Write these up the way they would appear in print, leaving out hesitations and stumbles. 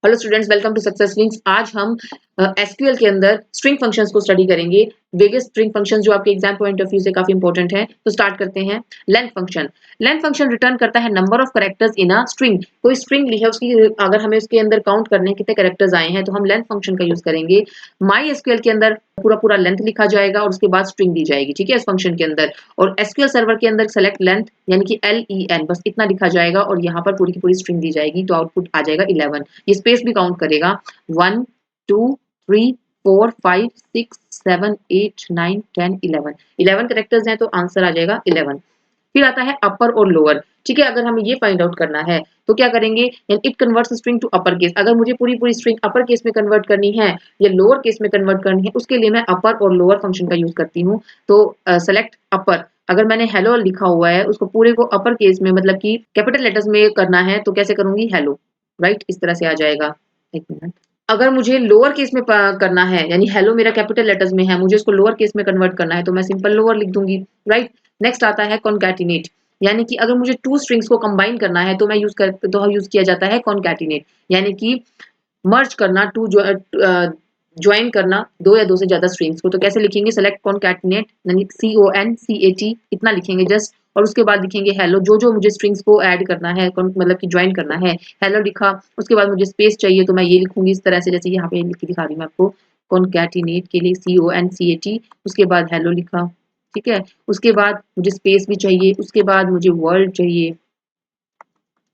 Hello students, welcome to success links. आज हम SQL के अंदर स्ट्रिंग फंक्शंस को स्टडी करेंगे। वेरियस स्ट्रिंग फंक्शंस जो आपके एग्जाम पॉइंट ऑफ व्यू से काफी इंपॉर्टेंट है। तो स्टार्ट करते हैं। लेंथ फंक्शन रिटर्न करता है number of characters in a string. कोई स्ट्रिंग ली है, उसकी अगर हमें उसके अंदर काउंट करने हैं कितने कैरेक्टर्स आए हैं, तो हम लेंथ फंक्शन का यूज करेंगे। माई एसक्यूएल के अंदर पूरा पूरा लेंथ लिखा जाएगा और उसके बाद स्ट्रिंग दी जाएगी, ठीक है, इस फंक्शन के अंदर। और एसक्यूएल सर्वर के अंदर सेलेक्ट लेंथ यानी कि LEN, बस इतना लिखा जाएगा और यहाँ पर पूरी की पूरी स्ट्रिंग दी जाएगी, तो आउटपुट आ जाएगा 11। ये स्पेस भी काउंट करेगा। 1 2 3 4 5 6 7 8 9 10 11 11 करेक्टर्स हैं, तो आंसर आ जाएगा 11। फिर आता है अपर और लोअर, ठीक है। अगर हमें ये फाइंड आउट करना है तो क्या करेंगे, it converts string to upper case. अगर मुझे पूरी पूरी स्ट्रिंग अपर केस में कन्वर्ट करनी है या लोअर केस में कन्वर्ट करनी है, उसके लिए मैं अपर और लोअर फंक्शन का यूज करती हूँ। तो सेलेक्ट अपर, अगर मैंने हेलो लिखा हुआ है उसको पूरे को अपर केस में मतलब कि कैपिटल लेटर्स में करना है, तो कैसे करूंगी, हेलो, राइट, इस तरह से आ जाएगा। एक मिनट। अगर मुझे लोअर केस में करना है, यानी हेलो मेरा कैपिटल लेटर्स में है, मुझे उसको लोअर केस में कन्वर्ट करना है, तो मैं सिंपल लोअर लिख दूंगी, राइट। नेक्स्ट आता है कॉन्कैटिनेट, यानी कि अगर मुझे टू स्ट्रिंग्स को कंबाइन करना है तो मैं यूज किया जाता है कॉन्कैटिनेट, यानी कि मर्ज करना, टू ज्वाइन करना दो या दो से ज्यादा स्ट्रिंग्स को। तो कैसे लिखेंगे, सेलेक्ट कॉन्कैटिनेट, यानी CONCAT इतना लिखेंगे जस्ट, और उसके बाद लिखेंगे हेलो। जो जो मुझे स्ट्रिंग्स को ऐड करना है, मतलब कि ज्वाइन करना है, हेलो लिखा, उसके बाद मुझे स्पेस चाहिए तो मैं ये लिखूंगी इस तरह से, जैसे यहाँ पे लिख के दिखा रही हूँ मैं आपको। कॉन्कैटिनेट के लिए CONCAT, उसके बाद हेलो लिखा, ठीक है। उसके बाद मुझे स्पेस भी चाहिए, उसके बाद मुझे वर्ल्ड चाहिए,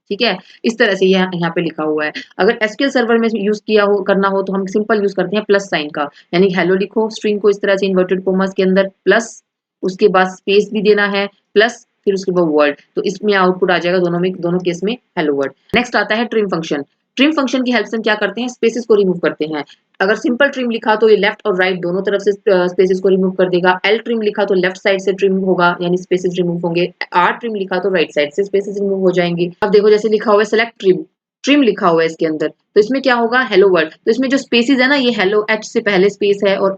ठीक है। इस तरह से यहाँ पे लिखा हुआ है। अगर एसक्यूएल सर्वर में यूज किया हो करना हो तो हम सिंपल यूज करते हैं प्लस साइन का, यानी हेलो लिखो, स्ट्रिंग को इस तरह से इन्वर्टेड कोमास के अंदर प्लस, उसके बाद स्पेस भी देना है प्लस, फिर उसके बाद वर्ड, तो इसमें आउटपुट आ जाएगा दोनों केस में हेलो वर्ड। नेक्स्ट आता है ट्रिम फंक्शन। ट्रिम फंक्शन की हेल्प से हम क्या करते हैं, स्पेसेस को रिमूव करते हैं। अगर सिंपल ट्रिम लिखा तो ये लेफ्ट और राइट दोनों तरफ से स्पेसेस को रिमूव कर देगा। एल ट्रिम लिखा तो लेफ्ट साइड से ट्रिम होगा, यानी स्पेसेस रिमूव होंगे। आर ट्रिम लिखा तो राइट साइड से स्पेसेस रिमूव हो जाएंगे। अब देखो, जैसे लिखा हुआ है सेलेक्ट ट्रिम, ट्रिम लिखा हुआ है इसके अंदर, तो इसमें क्या होगा, हेलो वर्ड। तो इसमें जो स्पेसेस है ना, ये हेलो H से पहले स्पेस है और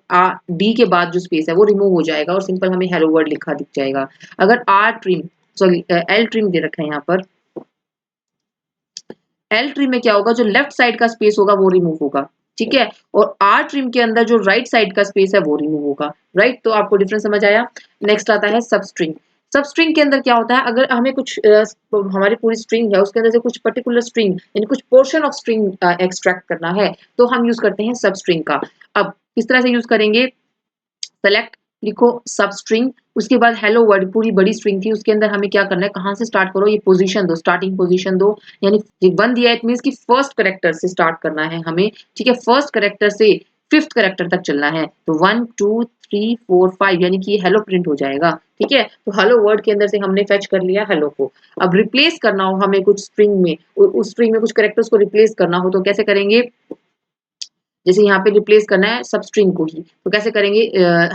D के बाद जो स्पेस है वो रिमूव हो जाएगा और सिंपल हमें हेलो वर्ड लिखा दिख जाएगा। अगर R trim, sorry L trim दे रखा है यहाँ पर, एल ट्रिम में क्या होगा, जो लेफ्ट साइड का स्पेस होगा वो रिमूव होगा, ठीक है। और आर ट्रिम के अंदर जो राइट साइड का स्पेस है वो रिमूव होगा, राइट। तो आपको डिफरेंस समझ आया। नेक्स्ट आता है सबस्ट्रिंग। सबस्ट्रिंग के अंदर क्या होता है, अगर हमें कुछ हमारी पूरी स्ट्रिंग है, उसके अंदर से कुछ पर्टिकुलर स्ट्रिंग यानी कुछ पोर्शन ऑफ स्ट्रिंग एक्सट्रैक्ट करना है, तो हम यूज करते हैं सबस्ट्रिंग का। अब किस तरह से यूज करेंगे, सेलेक्ट लिखो सबस्ट्रिंग, उसके बाद हेलो वर्ड, पूरी बड़ी स्ट्रिंग थी, उसके अंदर हमें क्या करना है, कहां से स्टार्ट करो, ये पोजीशन दो, स्टार्टिंग पोजीशन दो, यानी वन दिया इट मींस कि फर्स्ट कैरेक्टर से स्टार्ट करना है हमें, ठीक है। फर्स्ट कैरेक्टर से फिफ्थ कैरेक्टर तक चलना है, तो 1 2 3 4 5, यानी कि ये हेलो प्रिंट हो जाएगा, ठीक है। तो हेलो वर्ड के अंदर से हमने फेच कर लिया हेलो को। अब रिप्लेस करना हो हमें कुछ स्ट्रिंग में, उस स्ट्रिंग में कुछ कैरेक्टर्स को रिप्लेस करना हो, तो कैसे करेंगे, जैसे यहाँ पे रिप्लेस करना है सब स्ट्रिंग को ही, तो कैसे करेंगे,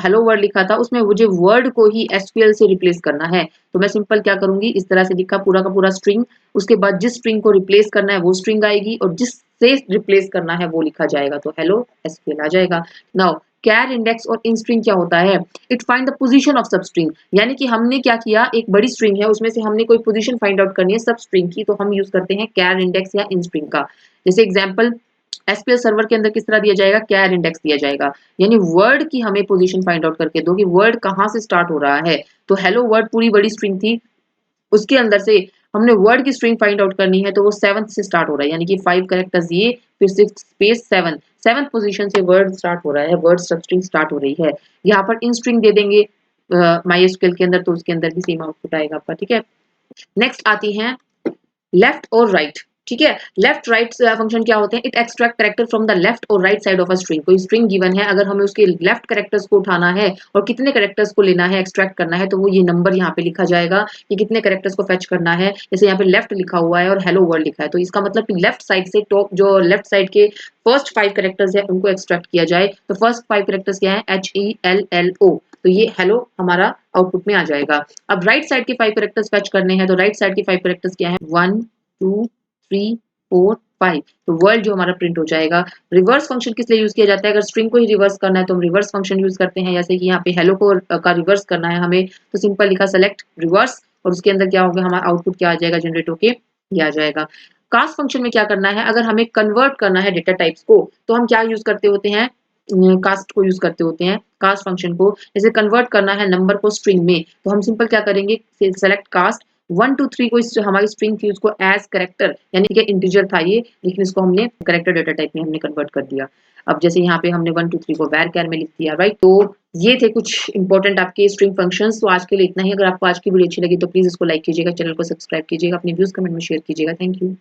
हेलो वर्ड लिखा था, उसमें मुझे वर्ड को ही एसक्यूएल से रिप्लेस करना है, तो मैं सिंपल क्या करूंगी, इस तरह से लिखा पूरा का पूरा स्ट्रिंग, उसके बाद जिस स्ट्रिंग को रिप्लेस करना है वो स्ट्रिंग आएगी और जिससे रिप्लेस करना है वो लिखा जाएगा, तो हेलो एसक्यूएल आ जाएगा। नाउ कैर इंडेक्स और इन स्ट्रिंग क्या होता है, it find the position of सब स्ट्रिंग, यानी कि हमने क्या किया, एक बड़ी स्ट्रिंग है उसमें से हमने कोई पोजीशन फाइंड आउट करनी है सब स्ट्रिंग की, तो हम यूज करते हैं कैर इंडेक्स या इन स्ट्रिंग का। जैसे एग्जाम्पल, एसक्यूएल सर्वर के अंदर किस तरह दिया जाएगा, कैर इंडेक्स दिया जाएगा, यानी वर्ड की हमें पोजीशन फाइंड आउट करके दो कि वर्ड कहां से स्टार्ट हो रहा है। तो हेलो वर्ड पूरी बड़ी स्ट्रिंग थी, उसके अंदर से हमने वर्ड की स्ट्रिंग फाइंड आउट करनी है, तो वो 7th से स्टार्ट हो रहा है, यानी कि 5 कैरेक्टर्स ये, फिर 6 स्पेस 7, 7th पोजीशन से वर्ड स्टार्ट हो रहा है, वर्ड सब स्ट्रिंग स्टार्ट हो रही है। यहाँ पर इन स्ट्रिंग दे देंगे माइस्क्यूएल के अंदर, तो उसके अंदर भी सेम आउटपुट आएगा आपका, ठीक है। नेक्स्ट आती है लेफ्ट और राइट, ठीक है। लेफ्ट राइट फंक्शन क्या होते हैं, it extract character from the left और right side of a string. कोई स्ट्रिंग गिवन है, अगर हमें उसके लेफ्ट कैरेक्टर्स को उठाना है और कितने कैरेक्टर्स को लेना है, एक्सट्रैक्ट करना है, तो वो ये नंबर यहाँ पे लिखा जाएगा कि कितने कैरेक्टर्स को फेच करना है। जैसे यहाँ पे लेफ्ट लिखा हुआ है और हेलो वर्ल्ड लिखा है, तो इसका मतलब कि लेफ्ट साइड से टॉप जो लेफ्ट साइड के फर्स्ट 5 कैरेक्टर्स है उनको एक्सट्रैक्ट किया जाए, तो फर्स्ट 5 कैरेक्टर्स क्या है, HELLO, तो ये हेलो हमारा आउटपुट में आ जाएगा। अब राइट साइड के 5 कैरेक्टर्स फेच करने हैं, तो राइट साइड के 5 कैरेक्टर्स क्या है, 1 2 3 4 5, तो वर्ल्ड जो हमारा प्रिंट हो जाएगा। रिवर्स फंक्शन किस लिए यूज किया जाता है, अगर स्ट्रिंग को ही रिवर्स करना है तो हम रिवर्स फंक्शन यूज करते हैं, जैसे कि यहाँ पे हेलो को का रिवर्स करना है हमें, तो सिंपल लिखा सेलेक्ट रिवर्स, और उसके अंदर क्या होगा, हमारा आउटपुट क्या आ जाएगा, जनरेट होके ये आ जाएगा। कास्ट फंक्शन में क्या करना है, अगर हमें कन्वर्ट करना है डेटा टाइप्स को तो हम क्या यूज करते होते हैं, कास्ट को यूज करते होते हैं। कास्ट फंक्शन को जैसे कन्वर्ट करना है नंबर को स्ट्रिंग में तो हम सिंपल क्या करेंगे, सेलेक्ट कास्ट 1 2 3 को हमारी स्ट्रिंग थी उसको एज करेक्टर यानी कि इंटीजर था ये, लेकिन इसको हमने करेक्टर डेटा टाइप में हमने कन्वर्ट कर दिया। अब जैसे यहाँ पे हमने 1 2 3 को var char में लिख दिया, राइट। तो ये थे कुछ इंपॉर्टेंट आपके स्ट्रिंग फंक्शंस। तो आज के लिए इतना ही। अगर आपको आज की वीडियो अच्छी लगी तो प्लीज इसको लाइक कीजिएगा, चैनल को सब्सक्राइब कीजिएगा, अपने व्यूज कमेंट में शेयर कीजिएगा। Thank you.